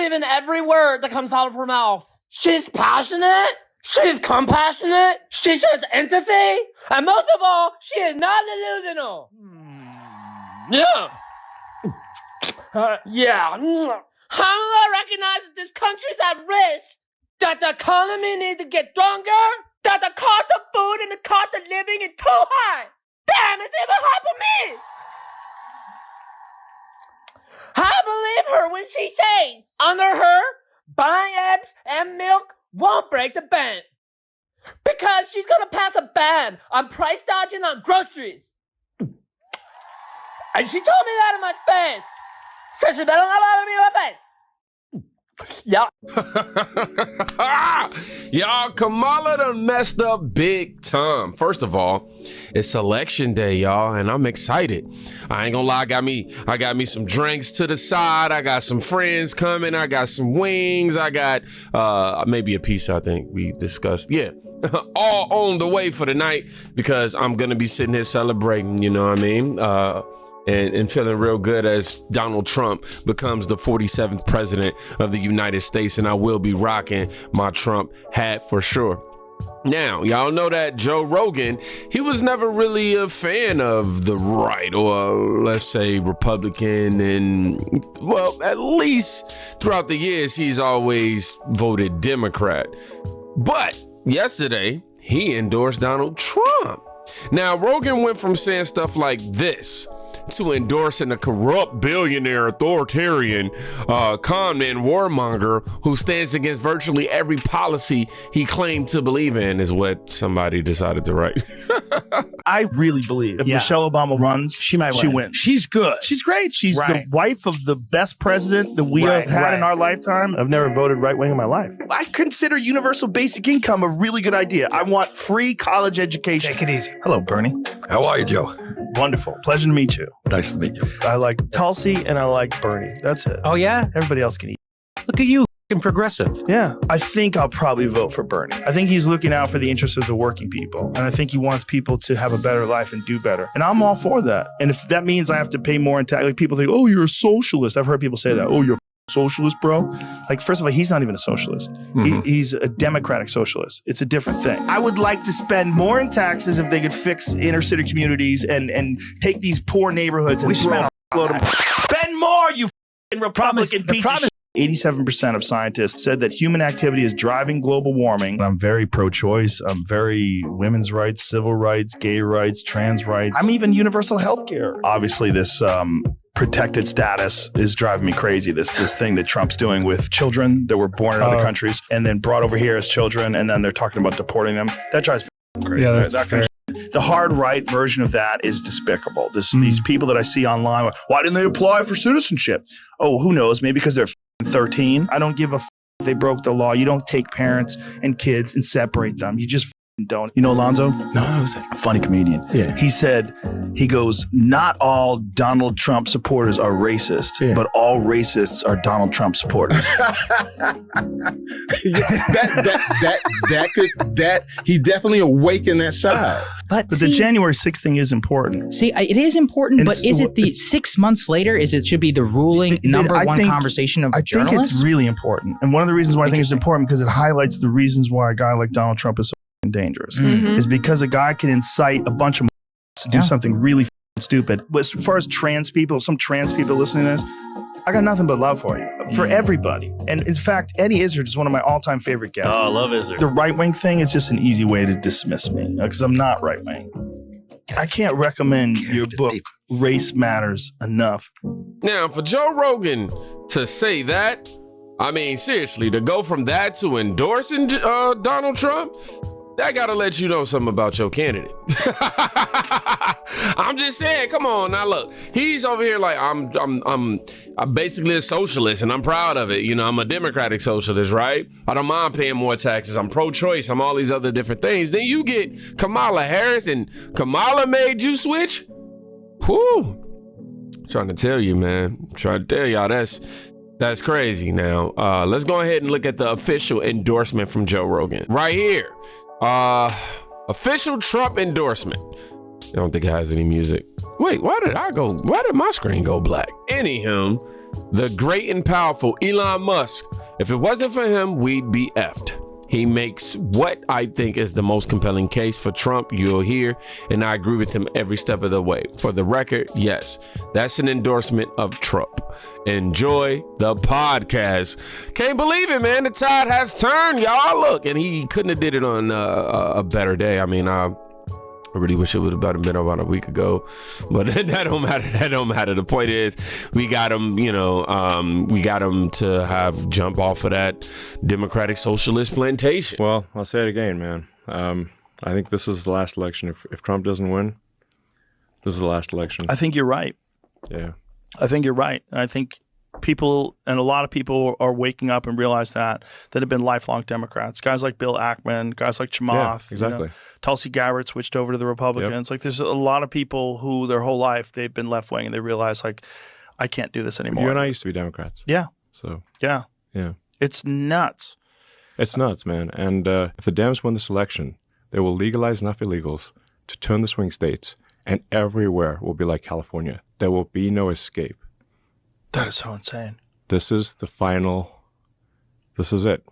believe in every word that comes out of her mouth. She's passionate. She's compassionate. She shows empathy. And most of all, she is not delusional. Yeah. Kamala recognizes this country's at risk, that the economy needs to get stronger, that the cost of food and the cost of living is too high. Damn, it's even hard for me. I believe her when she says, under her, buying eggs and milk won't break the bank. Because she's gonna pass a ban on price dodging on groceries. And she told me that in my face. So she better not lie to me in my face. Yeah. Y'all, Kamala done messed up big time. First of all, it's election day, y'all, and I'm excited. I ain't gonna lie, I got me some drinks to the side. I got some friends coming. I got some wings. I got maybe a pizza, I think we discussed. Yeah. All on the way for the night because I'm gonna be sitting here celebrating, you know what I mean? And feeling real good as Donald Trump becomes the 47th president of the United States, and I will be rocking my Trump hat for sure. Now, y'all know that Joe Rogan, he was never really a fan of the right, or let's say Republican, and well, at least throughout the years, he's always voted Democrat. But yesterday, he endorsed Donald Trump. Now, Rogan went from saying stuff like this to endorsing a corrupt billionaire authoritarian conman warmonger who stands against virtually every policy he claimed to believe in, is what somebody decided to write. I really believe if Michelle Obama runs, she wins. She's good. She's great. She's the wife of the best president that we have had in our lifetime. I've never voted right wing in my life. I consider universal basic income a really good idea. I want free college education. Take it easy. Hello, Bernie. How are you, Joe? Wonderful. Pleasure to meet you. Nice to meet you. I like Tulsi and I like Bernie. That's it. Oh, yeah? Everybody else can eat. Look at you, f***ing progressive. Yeah. I think I'll probably vote for Bernie. I think he's looking out for the interests of the working people. And I think he wants people to have a better life and do better. And I'm all for that. And if that means I have to pay more in tax, like people think, oh, you're a socialist. I've heard people say that. Oh, you're a socialist, bro. Like, first of all, he's not even a socialist. He's a democratic socialist. It's a different thing. I would like to spend more in taxes if they could fix inner city communities and take these poor neighborhoods and spend more, you Republican piece of shit. 87% of scientists said that human activity is driving global warming. I'm very pro-choice. I'm very women's rights, civil rights, gay rights, trans rights. I'm even universal health care. Obviously, this protected status is driving me crazy. This thing that Trump's doing with children that were born in other countries and then brought over here as children, and then they're talking about deporting them. That drives me crazy. Yeah, that kind of the hard right version of that is despicable. These people that I see online, why didn't they apply for citizenship? Oh, who knows? Maybe because they're 13. I don't give a if they broke the law. You don't take parents and kids and separate them. You just don't. You know Alonzo? No, who's that? A funny comedian. Yeah. He goes, not all Donald Trump supporters are racist, but all racists are Donald Trump supporters. He definitely awakened that side. But the January 6th thing is important. See, it is important, and but is it the 6 months later? Should be the ruling number one conversation of journalists? I think it's really important. And one of the reasons why I think it's important because it highlights the reasons why a guy like Donald Trump is so dangerous is because a guy can incite a bunch of to do something really stupid. As far as trans people, some trans people listening to this, I got nothing but love for you, for everybody. And in fact, Eddie Izzard is one of my all-time favorite guests. Oh, I love Izzard. The right-wing thing is just an easy way to dismiss me because I'm not right-wing. I can't recommend your book, Race Matters, enough. Now, for Joe Rogan to say that, I mean, seriously, to go from that to endorsing Donald Trump, that gotta let you know something about your candidate. I'm just saying, come on now. Look, he's over here like I'm basically a socialist, and I'm proud of it. You know, I'm a democratic socialist, right? I don't mind paying more taxes. I'm pro-choice. I'm all these other different things. Then you get Kamala Harris, and Kamala made you switch. Whew. Trying to tell you, man. Trying to tell y'all that's crazy. Now, let's go ahead and look at the official endorsement from Joe Rogan right here. Official Trump endorsement. I don't think it has any music. Wait, why did my screen go black? Anywho, the great and powerful Elon Musk. If it wasn't for him, we'd be effed. He makes what I think is the most compelling case for Trump you'll hear, and I agree with him every step of the way. For the record, yes, that's an endorsement of Trump. Enjoy the podcast. Can't believe it, man. The tide has turned, y'all. Look, and he couldn't have did it on a better day. I mean, I really wish it would have been about a week ago, but that don't matter. That don't matter. The point is, we got him. We got him to have jump off of that Democratic Socialist plantation. Well, I'll say it again, man. I think this is the last election. If Trump doesn't win, this is the last election. I think you're right. Yeah, I think you're right. I think people, and a lot of people are waking up and realize that have been lifelong Democrats. Guys like Bill Ackman, guys like Chamath. Yeah, exactly. Tulsi Gabbard switched over to the Republicans. Like, there's a lot of people who their whole life they've been left wing, and they realize, like, I can't do this anymore. You and I used to be Democrats. Yeah. So yeah. It's nuts. It's nuts, man. And if the Dems win this election, they will legalize enough illegals to turn the swing states, and everywhere will be like California. There will be no escape. That is so insane. This is the final. This is it.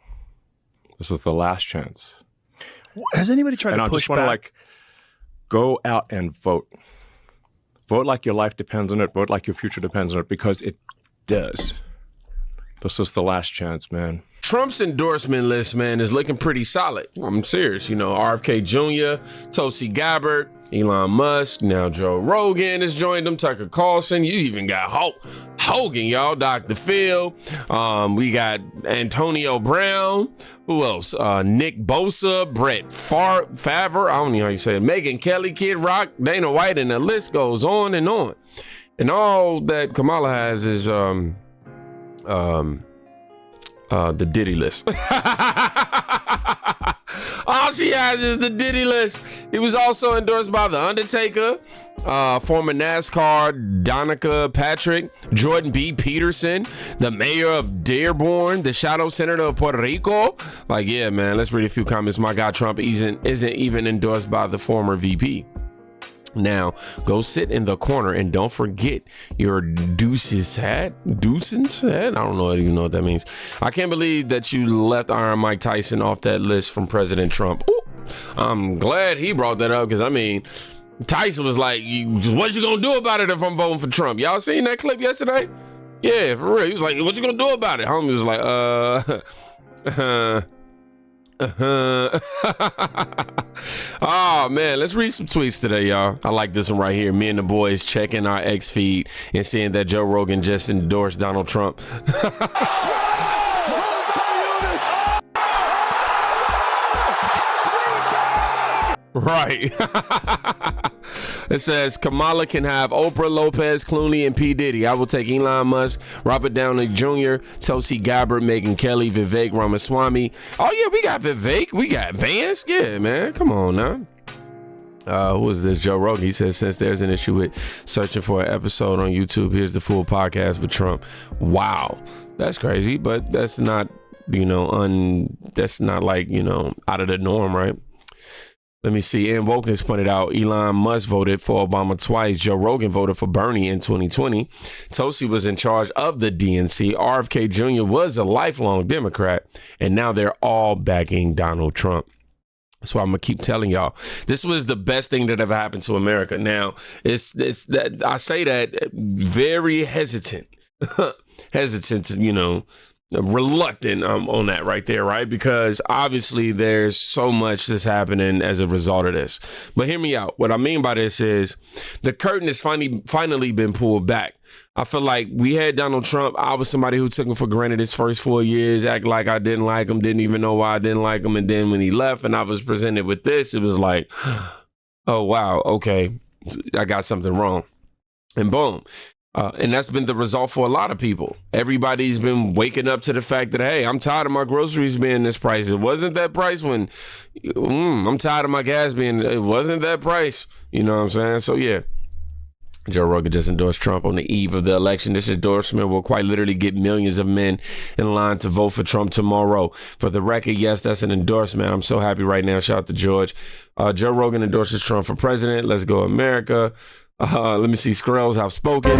This is the last chance. Has anybody tried to push back? And I just want to go out and vote. Vote like your life depends on it. Vote like your future depends on it, because it does. This is the last chance, man. Trump's endorsement list, man, is looking pretty solid. I'm serious. RFK Jr., Tulsi Gabbard, Elon Musk, now Joe Rogan has joined them, Tucker Carlson. You even got Hogan, y'all, Dr. Phil. We got Antonio Brown. Who else? Nick Bosa, Brett Favre. I don't know how you say it. Megyn Kelly, Kid Rock, Dana White, and the list goes on. And all that Kamala has is the Diddy list. All she has is the Diddy list. He was also endorsed by The Undertaker, former NASCAR Danica Patrick, Jordan B. Peterson, the mayor of Dearborn, the shadow senator of Puerto Rico. Like, yeah, man, let's read a few comments. My guy Trump isn't even endorsed by the former VP. Now, go sit in the corner and don't forget your deuces hat. I don't even know what that means. I can't believe that you left Iron Mike Tyson off that list from President Trump. Ooh, I'm glad he brought that up, because, Tyson was like, what you gonna do about it if I'm voting for Trump? Y'all seen that clip yesterday? Yeah, for real. He was like, what you gonna do about it? Homie was like, Oh man, let's read some tweets today, y'all. I like this one right here. Me and the boys checking our X feed and seeing that Joe Rogan just endorsed Donald Trump. Right. It says Kamala can have Oprah, Lopez, Clooney, and P. Diddy. I will take Elon Musk, Robert Downey Jr., Tulsi Gabbard, Megyn Kelly, Vivek Ramaswamy. Oh yeah, we got Vivek. We got Vance. Yeah, man. Come on now. Who is this? Joe Rogan. He says, since there's an issue with searching for an episode on YouTube, here's the full podcast with Trump. Wow. That's crazy, but that's not, that's not like, out of the norm, right? Let me see. Ian Wokeness pointed out Elon Musk voted for Obama twice. Joe Rogan voted for Bernie in 2020. Tulsi was in charge of the DNC. RFK Jr. was a lifelong Democrat. And now they're all backing Donald Trump. That's why I'm going to keep telling y'all. This was the best thing that ever happened to America. Now, it's that I say that very hesitant. Reluctant on that right there, right? Because obviously there's so much that's happening as a result of this. But hear me out. What I mean by this is the curtain has finally been pulled back. I feel like we had Donald Trump. I was somebody who took him for granted his first 4 years, act like I didn't like him, didn't even know why I didn't like him. And then when he left and I was presented with this, it was like, oh, wow, okay, I got something wrong. And boom. And that's been the result for a lot of people. Everybody's been waking up to the fact that, hey, I'm tired of my groceries being this price. It wasn't that price when I'm tired of my gas being, it wasn't that price. You know what I'm saying? So, yeah. Joe Rogan just endorsed Trump on the eve of the election. This endorsement will quite literally get millions of men in line to vote for Trump tomorrow. For the record, yes, that's an endorsement. I'm so happy right now. Shout out to George. Joe Rogan endorses Trump for president. Let's go, America. Let me see. Skrells have spoken.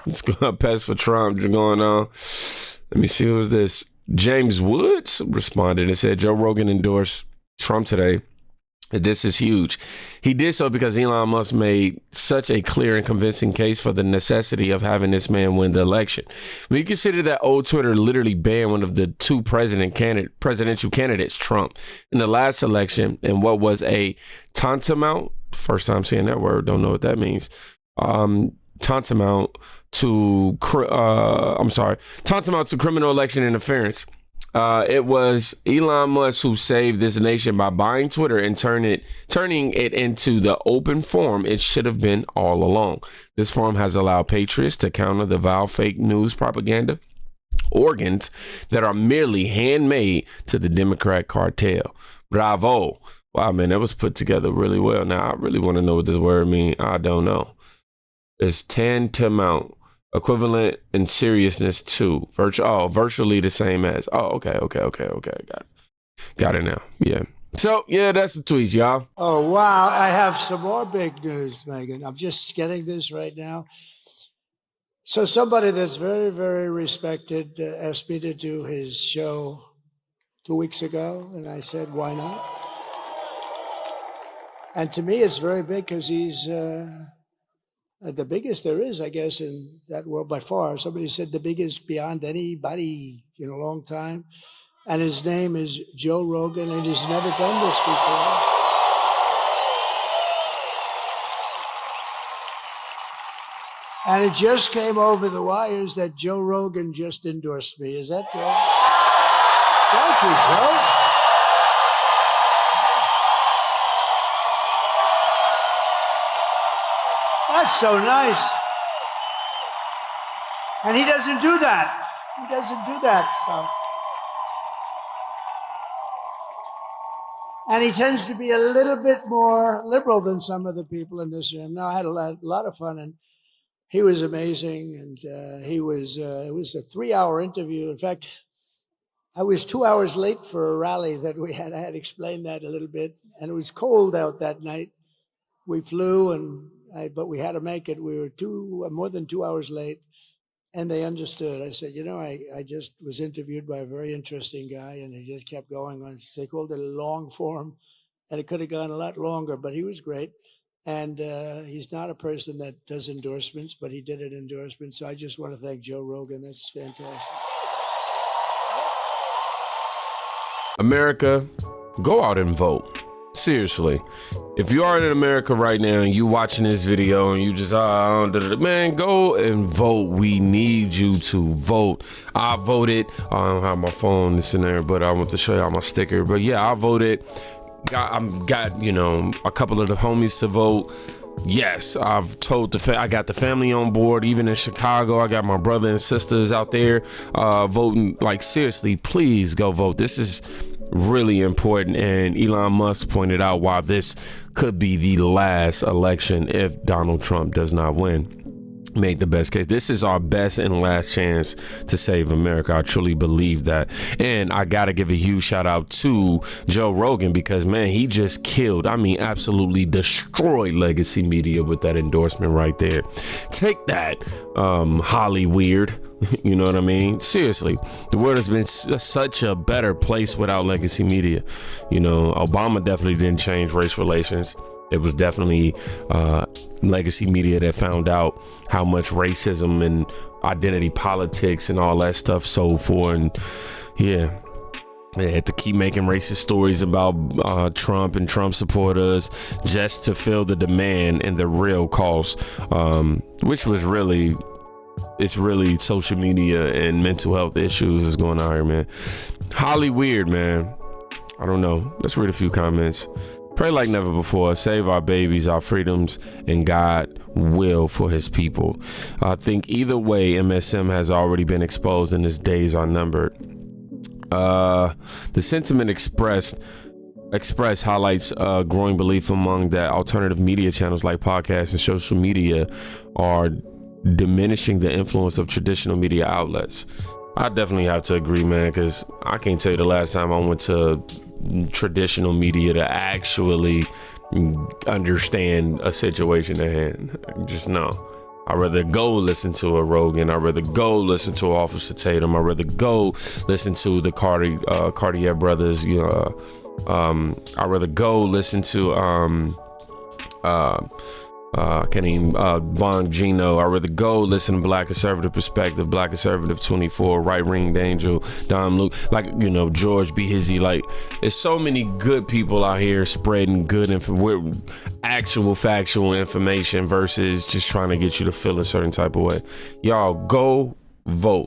Let's go. Pest for Trump going on. Let me see. Who was this? James Woods responded and said Joe Rogan endorsed Trump today. This is huge. He did so because Elon Musk made such a clear and convincing case for the necessity of having this man win the election. When you consider that old Twitter literally banned one of the two presidential candidates, Trump, in the last election, and what was a tantamount, first time seeing that word, don't know what that means, tantamount to criminal election interference. It was Elon Musk who saved this nation by buying Twitter and turning it into the open forum it should have been all along. This forum has allowed patriots to counter the vile fake news propaganda organs that are merely handmade to the Democrat cartel. Bravo. Wow, man, that was put together really well. Now, I really want to know what this word means. I don't know. It's tantamount. Equivalent in seriousness to virtually the same as. Okay. Got it now. Yeah. So yeah, that's the tweets, y'all. Oh wow, I have some more big news, Megan. I'm just getting this right now. So somebody that's very, very respected asked me to do his show 2 weeks ago, and I said, why not? And to me, it's very big because he's the biggest there is, I guess, in that world by far. Somebody said the biggest beyond anybody in a long time. And his name is Joe Rogan, and he's never done this before. And it just came over the wires that Joe Rogan just endorsed me. Is that right? Thank you, Joe. That's so nice. And he doesn't do that. He doesn't do that stuff. And he tends to be a little bit more liberal than some of the people in this room. Now, I had a lot of fun, and he was amazing. And it was a 3-hour interview. In fact, I was 2 hours late for a rally that we had. I had explained that a little bit. And it was cold out that night. We flew, but we had to make it. We were more than 2 hours late, and they understood. I said, I just was interviewed by a very interesting guy, and he just kept going on. They called it a long form, and it could have gone a lot longer, but he was great. And he's not a person that does endorsements, but he did an endorsement. So I just want to thank Joe Rogan. That's fantastic. America, go out and vote. Seriously, if you are in America right now and you watching this video and you just, man, go and vote. We need you to vote. I voted. I don't have my phone in there, but I want to show y'all my sticker. But yeah, I voted. I've got, a couple of the homies to vote. Yes, I've told I got the family on board. Even in Chicago, I got my brother and sisters out there voting. Like, seriously, please go vote. This is really important, and Elon Musk pointed out why this could be the last election if Donald Trump does not win. Made the best case. This is our best and last chance to save America. I truly believe that. And I gotta give a huge shout out to Joe Rogan, because man, he just killed, absolutely destroyed legacy media with that endorsement right there. Take that, Holly Weird. You know what I mean? Seriously, the world has been such a better place without legacy media. Obama definitely didn't change race relations. It was definitely legacy media that found out how much racism and identity politics and all that stuff sold for. And yeah, they had to keep making racist stories about Trump and Trump supporters just to fill the demand and the real cost, which was really... It's really social media and mental health issues is going on here, man. Holly Weird, man. I don't know. Let's read a few comments. Pray like never before. Save our babies, our freedoms, and God will for his people. I think either way, MSM has already been exposed and his days are numbered. The sentiment expressed Express highlights growing belief among that alternative media channels like podcasts and social media are diminishing the influence of traditional media outlets. I definitely have to agree, man, because I can't tell you the last time I went to traditional media to actually understand a situation at hand. Just no. I'd rather go listen to a Rogan. I'd rather go listen to Officer Tatum. I'd rather go listen to the Cartier brothers. You know, I'd rather go listen to Bongino. I'd rather go listen to Black Conservative Perspective, Black Conservative 24, Right Ringed Angel, Dom Luke, like, you know, George B. Hizzy. Like, there's so many good people out here spreading good actual factual information versus just trying to get you to feel a certain type of way. Y'all go vote.